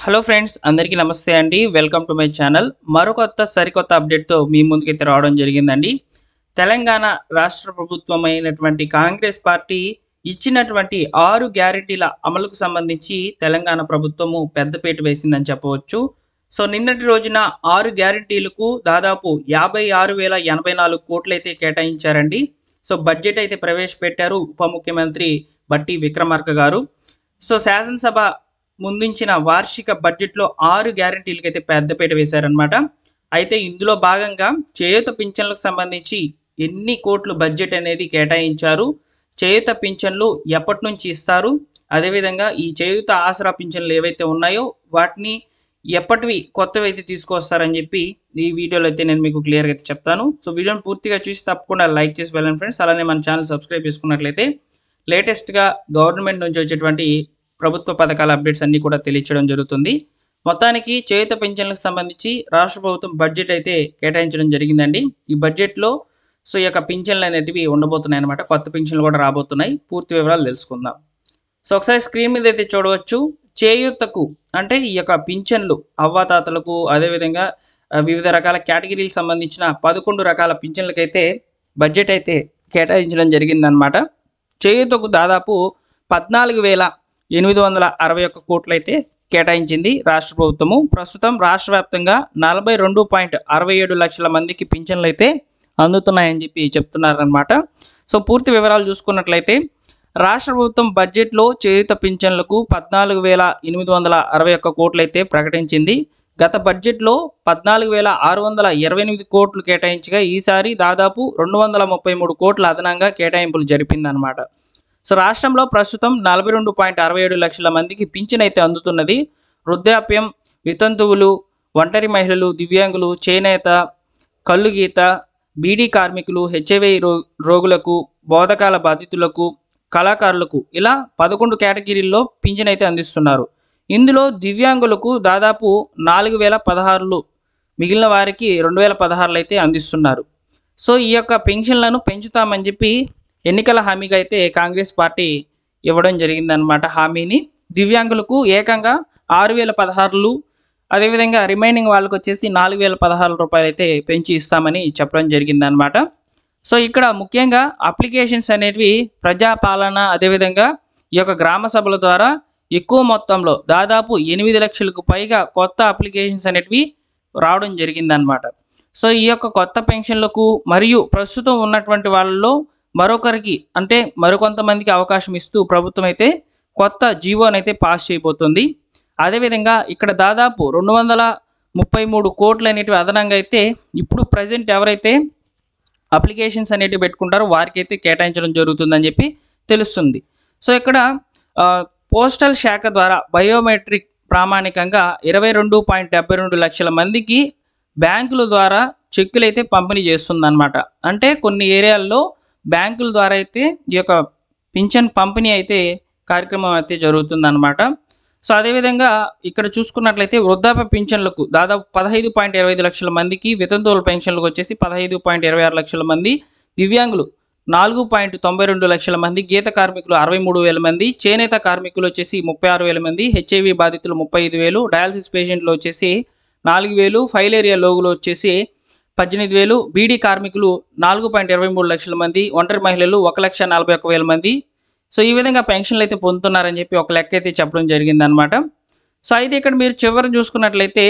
Hello friends, అందరికీ నమస్తే అండి. Welcome to my channel. మరొకొత్త సరికొత్త అప్డేట్తో మీ ముందుకైతే రావడం జరిగిందండి. తెలంగాణ రాష్ట్ర ప్రభుత్వం అయినటువంటి కాంగ్రెస్ పార్టీ ఇచ్చినటువంటి 6 గ్యారెంటీల అమలుకు సంబంధించి తెలంగాణ ప్రభుత్వము పెద్దపీట వేసిందని చెప్పవచ్చు. సో నిన్నటి రోజున 6 గ్యారెంటీలకు దాదాపు 56,084 కోట్లయితే కేటాయించారండి. సో బడ్జెట్ అయితే ప్రవేశపెట్టారు ఉప ముఖ్యమంత్రి బట్టి విక్రమార్క గారు. సో శాసనసభ ముందుంచిన వార్షిక బడ్జెట్లో 6 గ్యారెంటీలకు అయితే పెద్దపీట వేశారనమాట. అయితే ఇందులో భాగంగా చేయూత పింఛన్లకు సంబంధించి ఎన్ని కోట్లు బడ్జెట్ అనేది కేటాయించారు, చేయూత పింఛన్లు ఎప్పటి నుంచి ఇస్తారు, అదేవిధంగా ఈ చేయూత ఆసరా పింఛన్లు ఏవైతే ఉన్నాయో వాటిని ఎప్పటివి కొత్తవి అయితే తీసుకొస్తారని చెప్పి ఈ వీడియోలో అయితే నేను మీకు క్లియర్గా అయితే చెప్తాను. సో వీడియోని పూర్తిగా చూసి తప్పకుండా లైక్ చేసి వెళ్ళండి ఫ్రెండ్స్. అలానే మన ఛానల్ సబ్స్క్రైబ్ చేసుకున్నట్లయితే లేటెస్ట్గా గవర్నమెంట్ నుంచి వచ్చేటువంటి ప్రభుత్వ పథకాల అప్డేట్స్ అన్నీ కూడా తెలియచేయడం జరుగుతుంది. మొత్తానికి చేయూత పింఛన్లకు సంబంధించి రాష్ట్ర ప్రభుత్వం బడ్జెట్ అయితే కేటాయించడం జరిగిందండి. ఈ బడ్జెట్లో సో ఈ యొక్క పింఛన్లు అనేటివి ఉండబోతున్నాయి అనమాట. కొత్త పింఛన్లు కూడా రాబోతున్నాయి. పూర్తి వివరాలు తెలుసుకుందాం. సో ఒకసారి స్క్రీన్ మీద అయితే చూడవచ్చు. చేయూతకు అంటే ఈ యొక్క పింఛన్లు అవ్వాతాతలకు, అదేవిధంగా వివిధ రకాల కేటగిరీలకు సంబంధించిన 11 రకాల పింఛన్లకైతే బడ్జెట్ అయితే కేటాయించడం జరిగిందనమాట. చేయూతకు దాదాపు 14,861 కోట్లు అయితే కేటాయించింది రాష్ట్ర ప్రభుత్వము. ప్రస్తుతం రాష్ట్ర వ్యాప్తంగా 42.67 లక్షల మందికి పింఛన్లు అయితే అందుతున్నాయని చెప్పి చెప్తున్నారనమాట. సో పూర్తి వివరాలు చూసుకున్నట్లయితే రాష్ట్ర ప్రభుత్వం బడ్జెట్లో చేయూత పింఛన్లకు 14,861 కోట్లు అయితే ప్రకటించింది. గత బడ్జెట్లో 14,628 కోట్లు కేటాయించగా ఈసారి దాదాపు 233 కోట్ల అదనంగా కేటాయింపులు జరిపిందనమాట. సో రాష్ట్రంలో ప్రస్తుతం 42.67 లక్షల మందికి పింఛన్ అయితే అందుతున్నది. వృద్ధాప్యం, వితంతువులు, ఒంటరి మహిళలు, దివ్యాంగులు, చేనేత, కల్లుగీత, బీడీ కార్మికులు, హెచ్ఐవి రోగులకు, బోధకాల బాధితులకు, కళాకారులకు ఇలా 11 కేటగిరీల్లో పింఛన్ అయితే అందిస్తున్నారు. ఇందులో దివ్యాంగులకు దాదాపు 4,016, మిగిలిన వారికి 2,016 అయితే అందిస్తున్నారు. సో ఈ యొక్క పెన్షన్లను పెంచుతామని చెప్పి ఎన్నికల హామీగా అయితే కాంగ్రెస్ పార్టీ ఇవ్వడం జరిగిందనమాట. హామీని దివ్యాంగులకు ఏకంగా 6,016, అదేవిధంగా రిమైనింగ్ వాళ్ళకి వచ్చేసి 4,016 రూపాయలు అయితే పెంచి ఇస్తామని చెప్పడం జరిగిందనమాట. సో ఇక్కడ ముఖ్యంగా అప్లికేషన్స్ అనేటివి ప్రజాపాలన, అదేవిధంగా ఈ యొక్క గ్రామ సభల ద్వారా ఎక్కువ మొత్తంలో దాదాపు 8 లక్షలకు పైగా కొత్త అప్లికేషన్స్ అనేటివి రావడం జరిగిందనమాట. సో ఈ యొక్క కొత్త పెన్షన్లకు మరియు ప్రస్తుతం ఉన్నటువంటి వాళ్ళలో మరొకరికి అంటే మరికొంతమందికి అవకాశం ఇస్తూ ప్రభుత్వం అయితే కొత్త జీవోని అయితే పాస్ చేయబోతుంది. అదేవిధంగా ఇక్కడ దాదాపు 233 కోట్లు అనేటివి అదనంగా అయితే ఇప్పుడు ప్రజెంట్ ఎవరైతే అప్లికేషన్స్ అనేటివి పెట్టుకుంటారో వారికి అయితే కేటాయించడం జరుగుతుందని చెప్పి తెలుస్తుంది. సో ఇక్కడ పోస్టల్ శాఖ ద్వారా బయోమెట్రిక్ ప్రామాణికంగా 22.72 లక్షల మందికి బ్యాంకుల ద్వారా చెక్కులు అయితే పంపిణీ చేస్తుందన్నమాట. అంటే కొన్ని ఏరియాల్లో బ్యాంకుల ద్వారా అయితే ఈ యొక్క పింఛన్ పంపిణీ అయితే కార్యక్రమం అయితే జరుగుతుందన్నమాట. సో అదేవిధంగా ఇక్కడ చూసుకున్నట్లయితే వృద్ధాప్య పింఛన్లకు దాదాపు 15.25 లక్షల మందికి, వితంతువుల పెన్షన్లకు వచ్చేసి 15.26 లక్షల మంది, దివ్యాంగులు 4.92 లక్షల మంది, గీత కార్మికులు 63,000 మంది, చేనేత కార్మికులు వచ్చేసి 36,000 మంది, హెచ్ఐవి బాధితులు 35,000, డయాలసిస్ పేషెంట్లు వచ్చేసి 4,000, ఫైలేరియా లోగులు వచ్చేసి 18,000, బీడీ కార్మికులు 4.23 లక్షల మంది, ఒంటరి మహిళలు 1,41,000 మంది. సో ఈ విధంగా పెన్షన్లు అయితే పొందుతున్నారని చెప్పి ఒక లెక్క అయితే చెప్పడం జరిగిందనమాట. సో అయితే ఇక్కడ మీరు చివరి చూసుకున్నట్లయితే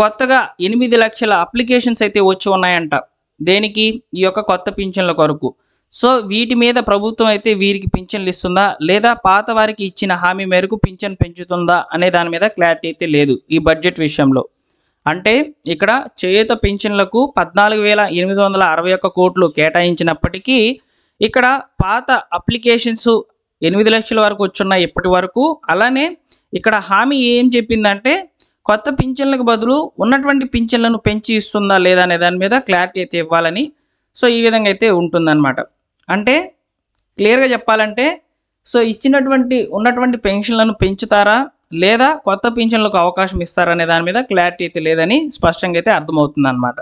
కొత్తగా 8 లక్షల అప్లికేషన్స్ అయితే వచ్చి ఉన్నాయంట. దేనికి? ఈ యొక్క కొత్త పింఛన్ల కొరకు. సో వీటి మీద ప్రభుత్వం అయితే వీరికి పింఛన్లు ఇస్తుందా లేదా పాత వారికి ఇచ్చిన హామీ మేరకు పింఛన్ పెంచుతుందా అనే దాని మీద క్లారిటీ అయితే లేదు ఈ బడ్జెట్ విషయంలో. అంటే ఇక్కడ చేయూత పింఛన్లకు 14,861 కోట్లు కేటాయించినప్పటికీ ఇక్కడ పాత అప్లికేషన్స్ 8 లక్షల వరకు వచ్చున్నాయి ఇప్పటి వరకు. అలానే ఇక్కడ హామీ ఏం చెప్పిందంటే కొత్త పింఛన్లకు బదులు ఉన్నటువంటి పింఛన్లను పెంచి ఇస్తుందా లేదా అనే దాని మీద క్లారిటీ అయితే ఇవ్వాలని. సో ఈ విధంగా అయితే ఉంటుందన్నమాట. అంటే క్లియర్గా చెప్పాలంటే సో ఉన్నటువంటి పెన్షన్లను పెంచుతారా లేదా కొత్త పింఛన్లకు అవకాశం ఇస్తారనే దాని మీద క్లారిటీ అయితే లేదని స్పష్టంగా అయితే అర్థమవుతుంది అనమాట.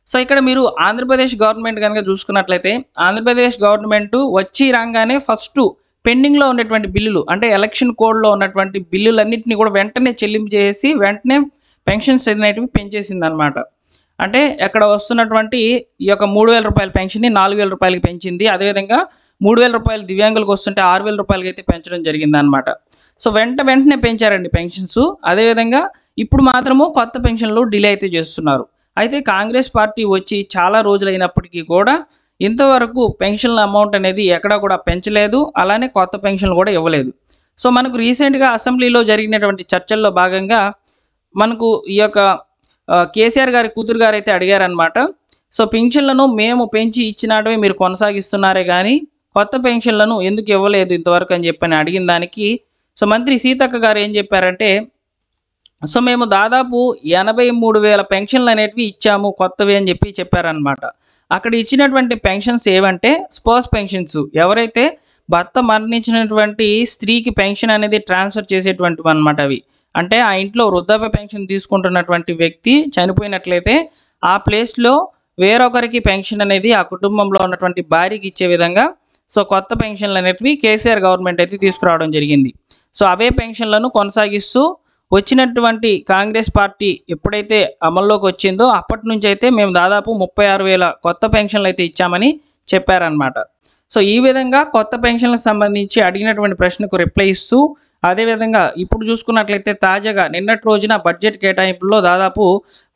సో ఇక్కడ మీరు ఆంధ్రప్రదేశ్ గవర్నమెంట్ కనుక చూసుకున్నట్లయితే ఆంధ్రప్రదేశ్ గవర్నమెంట్ వచ్చి రాగానే ఫస్ట్ పెండింగ్లో ఉన్నటువంటి బిల్లులు అంటే ఎలక్షన్ కోడ్లో ఉన్నటువంటి బిల్లులన్నింటినీ కూడా వెంటనే చెల్లింపు చేసి వెంటనే పెన్షన్స్ అనేటివి పెంచేసింది అనమాట. అంటే అక్కడ వస్తున్నటువంటి ఈ యొక్క 3,000 రూపాయల పెన్షన్ని 4,000 రూపాయలకి పెంచింది. అదేవిధంగా 3,000 రూపాయలు దివ్యాంగులకు వస్తుంటే 6,000 రూపాయలకి అయితే పెంచడం జరిగిందనమాట. సో వెంటనే పెంచారండి పెన్షన్స్. అదేవిధంగా ఇప్పుడు మాత్రము కొత్త పెన్షన్లు డిలే అయితే చేస్తున్నారు. అయితే కాంగ్రెస్ పార్టీ వచ్చి చాలా రోజులైనప్పటికీ కూడా ఇంతవరకు పెన్షన్ల అమౌంట్ అనేది ఎక్కడా కూడా పెంచలేదు, అలానే కొత్త పెన్షన్లు కూడా ఇవ్వలేదు. సో మనకు రీసెంట్గా అసెంబ్లీలో జరిగినటువంటి చర్చల్లో భాగంగా మనకు ఈ యొక్క కేసీఆర్ గారి కూతురు గారు అయితే అడిగారనమాట. సో పెన్షన్లను మేము పెంచి ఇచ్చినట్టువే మీరు కొనసాగిస్తున్నారే కానీ కొత్త పెన్షన్లను ఎందుకు ఇవ్వలేదు ఇంతవరకు అని చెప్పని అడిగిన దానికి సో మంత్రి సీతక్క గారు ఏం చెప్పారంటే, సో మేము దాదాపు 83,000 పెన్షన్లు అనేటివి ఇచ్చాము కొత్తవి అని చెప్పారనమాట. అక్కడ ఇచ్చినటువంటి పెన్షన్స్ ఏవంటే స్పోర్ట్స్ పెన్షన్స్, ఎవరైతే భర్త మరణించినటువంటి స్త్రీకి పెన్షన్ అనేది ట్రాన్స్ఫర్ చేసేటువంటివి అనమాట. అవి అంటే ఆ ఇంట్లో వృద్ధాప్య పెన్షన్ తీసుకుంటున్నటువంటి వ్యక్తి చనిపోయినట్లయితే ఆ ప్లేస్లో వేరొకరికి పెన్షన్ అనేది ఆ కుటుంబంలో ఉన్నటువంటి భార్యకి ఇచ్చే విధంగా సో కొత్త పెన్షన్లు అనేటివి కేసీఆర్ గవర్నమెంట్ అయితే తీసుకురావడం జరిగింది. సో అవే పెన్షన్లను కొనసాగిస్తూ వచ్చినటువంటి కాంగ్రెస్ పార్టీ ఎప్పుడైతే అమల్లోకి వచ్చిందో అప్పటి నుంచి అయితే మేము దాదాపు 36,000 కొత్త పెన్షన్లు అయితే ఇచ్చామని చెప్పారనమాట. సో ఈ విధంగా కొత్త పెన్షన్లకు సంబంధించి అడిగినటువంటి ప్రశ్నకు రిప్లై ఇస్తూ అదేవిధంగా ఇప్పుడు చూసుకున్నట్లయితే తాజాగా నిన్నటి రోజున బడ్జెట్ కేటాయింపుల్లో దాదాపు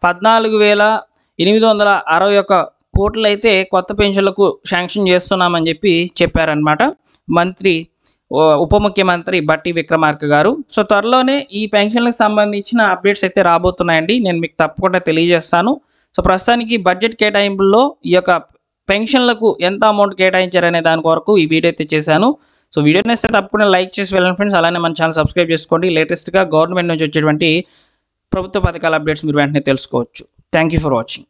14,861 కోట్లు అయితే కొత్త పెన్షన్లకు శాంక్షన్ చేస్తున్నామని చెప్పారనమాట మంత్రి ఉప ముఖ్యమంత్రి బట్టి విక్రమార్క గారు. సో త్వరలోనే ఈ పెన్షన్లకు సంబంధించిన అప్డేట్స్ అయితే రాబోతున్నాయండి, నేను మీకు తప్పకుండా తెలియజేస్తాను. సో ప్రస్తుతానికి బడ్జెట్ కేటాయింపుల్లో ఈ యొక్క పెన్షన్లకు ఎంత అమౌంట్ కేటాయించారనే దాని కొరకు ఈ వీడియో అయితే చేశాను. సో వీడియో నచ్చితే తప్పకుండా లైక్ చేసి వెళ్ళండి ఫ్రెండ్స్. అలానే మన ఛానల్ సబ్స్క్రైబ్ చేసుకోండి. లేటెస్ట్గా గవర్నమెంట్ నుంచి వచ్చేటువంటి ప్రభుత్వ పథకాల అప్డేట్స్ మీరు వెంటనే తెలుసుకోవచ్చు. Thank you for watching.